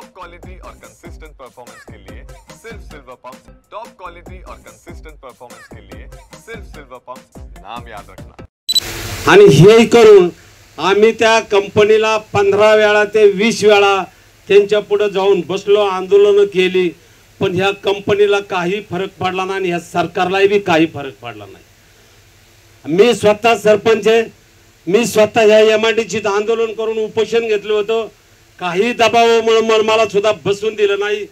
Top quality और consistent performance के लिए सिर्फ सिल्वर पंप। टॉप क्वालिटी और कंसिस्टेंट परफॉर्मेंस के लिए सिर्फ सिल्वर पंप, नाम याद रखना। आणि हे करून आम्ही त्या कंपनीला 15 वेळा ते 20 वेळा त्यांच्या पुढे जाऊन बसलो, आंदोलन केली, पण ह्या कंपनीला काही फरक पडला नाही आणि ह्या सरकारलाही बी काही फरक पडला नाही। मी स्वतः सरपंच आहे, मी स्वतः ह्या एमआयडीसीत आंदोलन करून उपोषण घेतलं होतं। काही दबावामुळे मला सुद्धा बसून दिलं नाही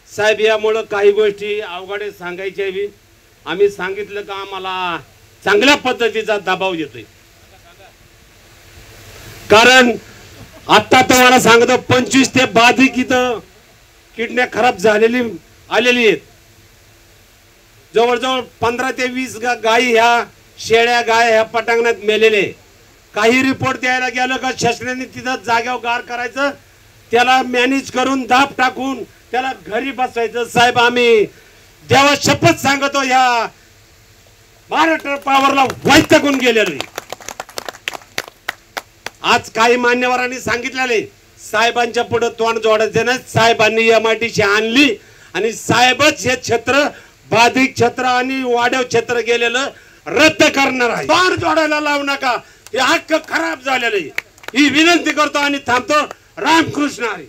साहेब। यामुळे काही गोष्टी अवघडे सांगायच्या बी आम्ही सांगितलं का आम्हाला चांगल्या पद्धतीचा दबाव येतोय। कारण आता तुम्हाला सांगतो 25 ते बाधिक इथं किडण्या खराब झालेली आलेली आहेत। जवळजवळ 15 ते 20 गायी ह्या शेळ्या गाय ह्या पटांगणात मेलेले। काही रिपोर्ट द्यायला गेलं का शासनाने तिथं जागेवर गार करायचं, त्याला मॅनेज करून दाब टाकून त्याला घरी बसवायचं। साहेब आम्ही देवा शपथ सांगतो ह्या महाराष्ट्र पॉवरला वैतागून गेलेलो। आज काही मान्यवरांनी सांगितलेले साहेबांच्या पुढे तोंड जोडायचे नाही। साहेबांनी एमआयडीसी आणली आणि साहेबच हे क्षेत्र बाधिक क्षेत्र आणि वाढव क्षेत्र गेलेलं रद्द करणार आहे। तोंड जोडायला लावू नका, हे हक्क खराब झालेले ही विनंती करतो आणि थांबतो। रामकृष्ण हरी।